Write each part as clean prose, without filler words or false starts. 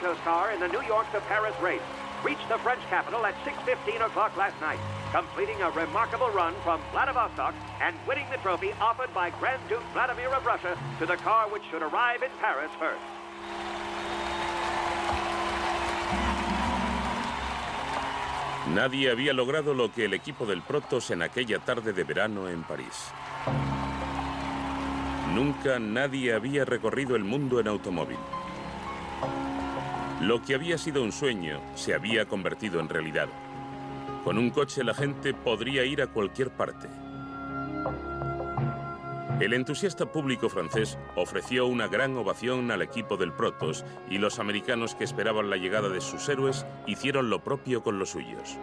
Protos car in the New York to Paris race reached the French capital at 6:15 o'clock last night, completing a remarkable run from Vladivostok and winning the trophy offered by Grand Duke Vladimir of Russia to the car which should arrive in Paris first. Nadie había logrado lo que el equipo del Protos en aquella tarde de verano en París. Nunca nadie había recorrido el mundo en automóvil. Lo que había sido un sueño se había convertido en realidad. Con un coche la gente podría ir a cualquier parte. El entusiasta público francés ofreció una gran ovación al equipo del Protos y los americanos que esperaban la llegada de sus héroes hicieron lo propio con los suyos.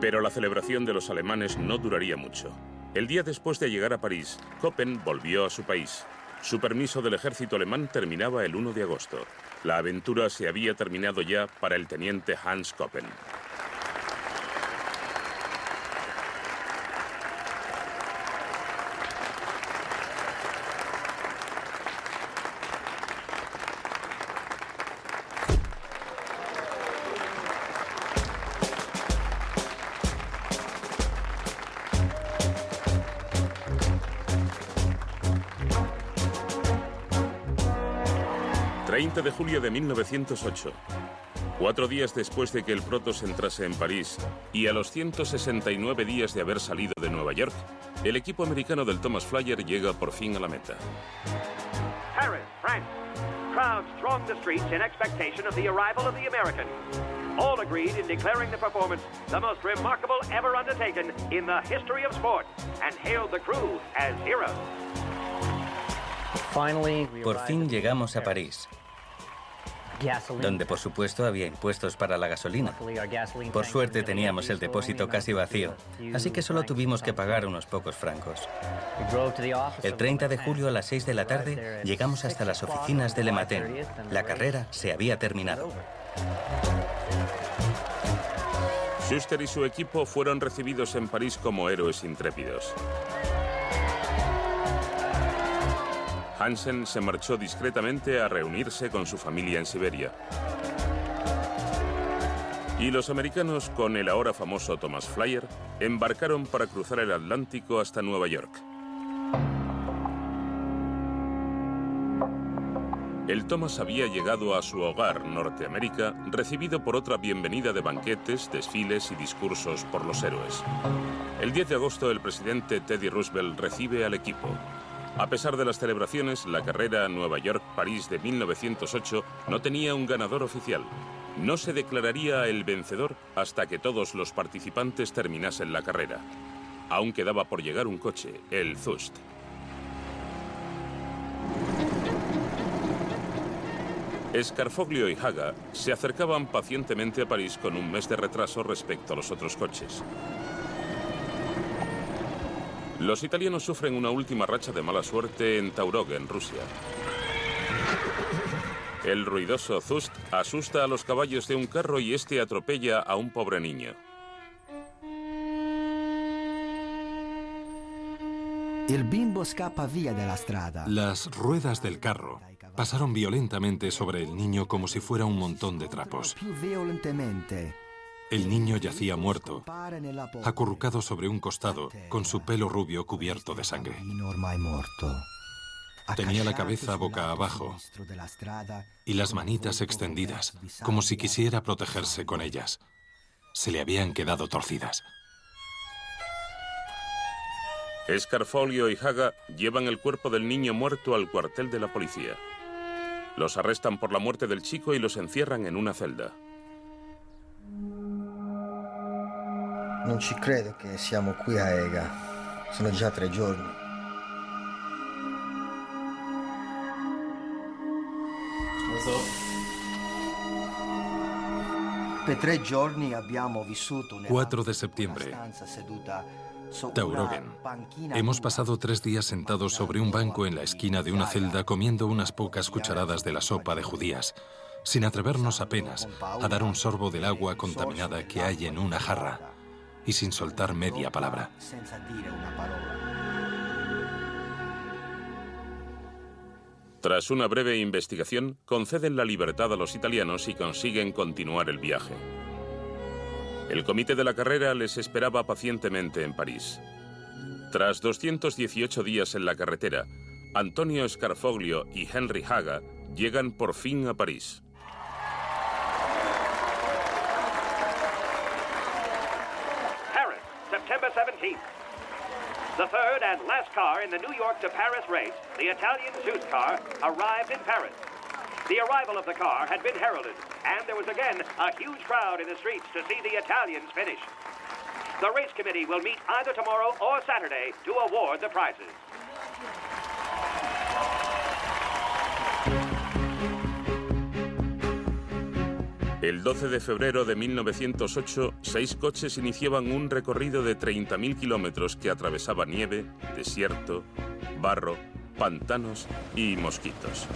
Pero la celebración de los alemanes no duraría mucho. El día después de llegar a París, Koppen volvió a su país. Su permiso del ejército alemán terminaba el 1 de agosto. La aventura se había terminado ya para el teniente Hans Koppen. De julio de 1908. 4 días después de que el Protos entrase en París y a los 169 días de haber salido de Nueva York, el equipo americano del Thomas Flyer llega por fin a la meta. Paris, France. Crowds thronged the streets in expectation of the arrival of the American. All agreed in declaring the performance the most remarkable ever undertaken in the history of sport and hailed the crew as heroes. Por fin llegamos a París, donde por supuesto había impuestos para la gasolina. Por suerte teníamos el depósito casi vacío, así que solo tuvimos que pagar unos pocos francos. El 30 de julio a las 6 de la tarde llegamos hasta las oficinas de Le Matin. La carrera se había terminado. Schuster y su equipo fueron recibidos en París como héroes intrépidos. Hansen se marchó discretamente a reunirse con su familia en Siberia. Y los americanos, con el ahora famoso Thomas Flyer, embarcaron para cruzar el Atlántico hasta Nueva York. El Thomas había llegado a su hogar, Norteamérica, recibido por otra bienvenida de banquetes, desfiles y discursos por los héroes. El 10 de agosto, el presidente Teddy Roosevelt recibe al equipo. A pesar de las celebraciones, la carrera Nueva York-París de 1908 no tenía un ganador oficial. No se declararía el vencedor hasta que todos los participantes terminasen la carrera. Aún quedaba por llegar un coche, el Zust. Scarfoglio y Haga se acercaban pacientemente a París con un mes de retraso respecto a los otros coches. Los italianos sufren una última racha de mala suerte en Taurog, en Rusia. El ruidoso Zust asusta a los caballos de un carro y este atropella a un pobre niño. Las ruedas del carro pasaron violentamente sobre el niño como si fuera un montón de trapos. El niño yacía muerto, acurrucado sobre un costado, con su pelo rubio cubierto de sangre. Tenía la cabeza boca abajo y las manitas extendidas, como si quisiera protegerse con ellas. Se le habían quedado torcidas. Scarfoglio y Haga llevan el cuerpo del niño muerto al cuartel de la policía. Los arrestan por la muerte del chico y los encierran en una celda. Non ci credo che siamo qui a Ega. Sono già 3 giorni. Per 3 giorni abbiamo vissuto 4 de septiembre, Taurogen. Hemos pasado 3 días sentados sobre un banco en la esquina de una celda comiendo unas pocas cucharadas de la sopa de judías, sin atrevernos apenas a dar un sorbo del agua contaminada que hay en una jarra y sin soltar media palabra. Tras una breve investigación, conceden la libertad a los italianos y consiguen continuar el viaje. El comité de la carrera les esperaba pacientemente en París. Tras 218 días en la carretera, Antonio Scarfoglio y Henry Haga llegan por fin a París. Paris, September 17th. The third and last car in the New York to Paris race, the Italian Zeus car, arrived in Paris. The arrival of the car had been heralded, and there was again a huge crowd in the streets to see the Italians finish. The race committee will meet either tomorrow or Saturday to award the prizes. El 12 de febrero de 1908, 6 coches iniciaban un recorrido de 30.000 kilómetros que atravesaba nieve, desierto, barro, pantanos y mosquitos.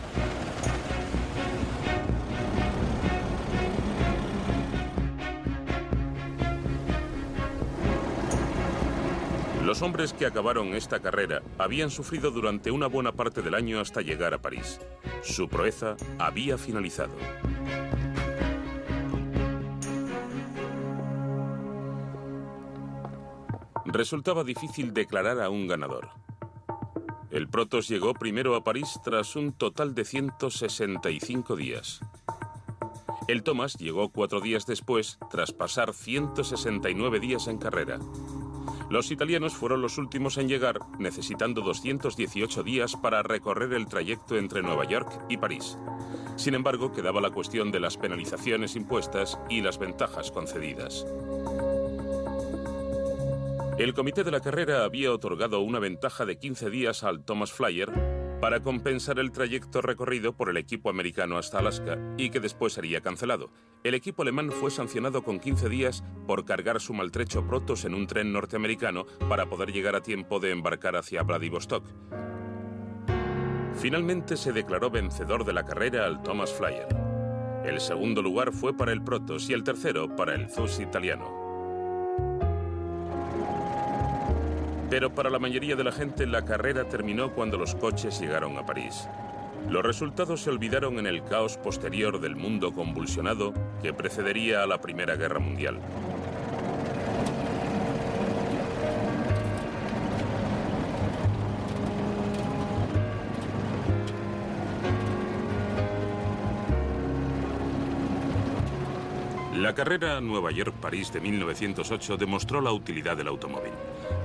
Los hombres que acabaron esta carrera habían sufrido durante una buena parte del año hasta llegar a París. Su proeza había finalizado. Resultaba difícil declarar a un ganador. El Protos llegó primero a París tras un total de 165 días. El Thomas llegó 4 días después, tras pasar 169 días en carrera. Los italianos fueron los últimos en llegar, necesitando 218 días para recorrer el trayecto entre Nueva York y París. Sin embargo, quedaba la cuestión de las penalizaciones impuestas y las ventajas concedidas. El comité de la carrera había otorgado una ventaja de 15 días al Thomas Flyer para compensar el trayecto recorrido por el equipo americano hasta Alaska y que después sería cancelado. El equipo alemán fue sancionado con 15 días por cargar su maltrecho Protos en un tren norteamericano para poder llegar a tiempo de embarcar hacia Vladivostok. Finalmente se declaró vencedor de la carrera al Thomas Flyer. El segundo lugar fue para el Protos y el tercero para el Zeus italiano. Pero para la mayoría de la gente la carrera terminó cuando los coches llegaron a París. Los resultados se olvidaron en el caos posterior del mundo convulsionado que precedería a la Primera Guerra Mundial. La carrera Nueva York-París de 1908 demostró la utilidad del automóvil.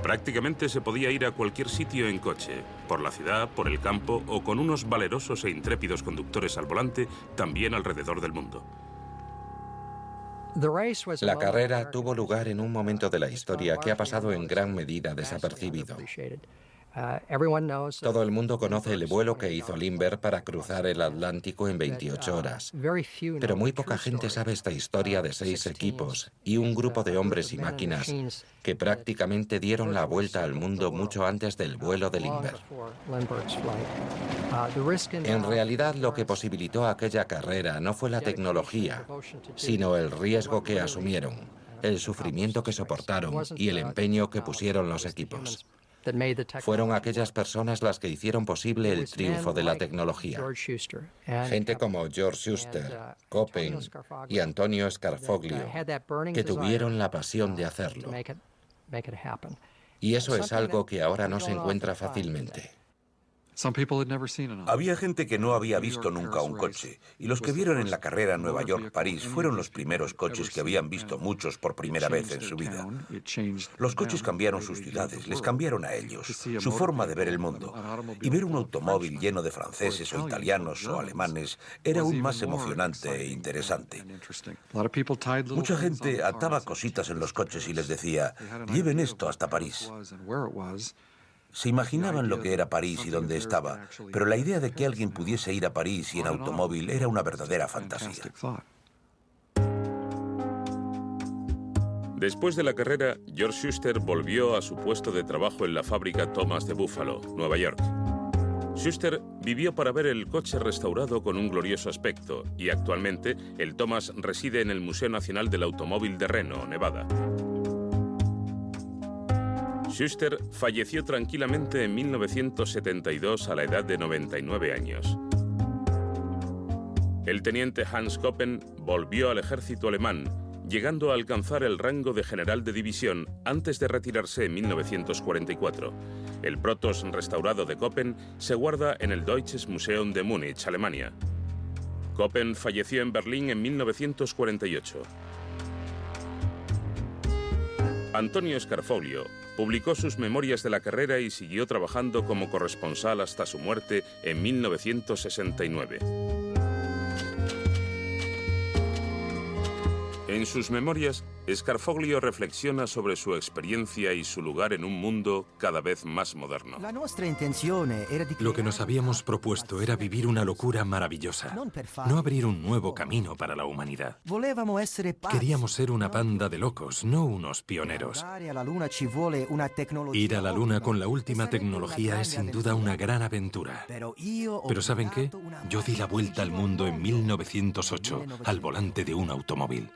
Prácticamente se podía ir a cualquier sitio en coche, por la ciudad, por el campo o con unos valerosos e intrépidos conductores al volante, también alrededor del mundo. La carrera tuvo lugar en un momento de la historia que ha pasado en gran medida desapercibido. Todo el mundo conoce el vuelo que hizo Lindbergh para cruzar el Atlántico en 28 horas. Pero muy poca gente sabe esta historia de 6 equipos y un grupo de hombres y máquinas que prácticamente dieron la vuelta al mundo mucho antes del vuelo de Lindbergh. En realidad, lo que posibilitó aquella carrera no fue la tecnología, sino el riesgo que asumieron, el sufrimiento que soportaron y el empeño que pusieron los equipos. Fueron aquellas personas las que hicieron posible el triunfo de la tecnología. Gente como George Schuster, Köppen y Antonio Scarfoglio, que tuvieron la pasión de hacerlo. Y eso es algo que ahora no se encuentra fácilmente. Había gente que no había visto nunca un coche, y los que vieron en la carrera Nueva York-París fueron los primeros coches que habían visto muchos por primera vez en su vida. Los coches cambiaron sus ciudades, les cambiaron a ellos, su forma de ver el mundo. Y ver un automóvil lleno de franceses o italianos o alemanes era aún más emocionante e interesante. Mucha gente ataba cositas en los coches y les decía, lleven esto hasta París. Se imaginaban lo que era París y dónde estaba, pero la idea de que alguien pudiese ir a París y en automóvil era una verdadera fantasía. Después de la carrera, George Schuster volvió a su puesto de trabajo en la fábrica Thomas de Buffalo, Nueva York. Schuster vivió para ver el coche restaurado con un glorioso aspecto y actualmente el Thomas reside en el Museo Nacional del Automóvil de Reno, Nevada. Schuster falleció tranquilamente en 1972 a la edad de 99 años. El teniente Hans Koppen volvió al ejército alemán, llegando a alcanzar el rango de general de división antes de retirarse en 1944. El Protoss restaurado de Koppen se guarda en el Deutsches Museum de Múnich, Alemania. Koppen falleció en Berlín en 1948. Antonio Scarfoglio publicó sus memorias de la carrera y siguió trabajando como corresponsal hasta su muerte en 1969. En sus memorias, Scarfoglio reflexiona sobre su experiencia y su lugar en un mundo cada vez más moderno. Lo que nos habíamos propuesto era vivir una locura maravillosa, no abrir un nuevo camino para la humanidad. Queríamos ser una panda de locos, no unos pioneros. Ir a la Luna con la última tecnología es sin duda una gran aventura. Pero ¿saben qué? Yo di la vuelta al mundo en 1908 al volante de un automóvil.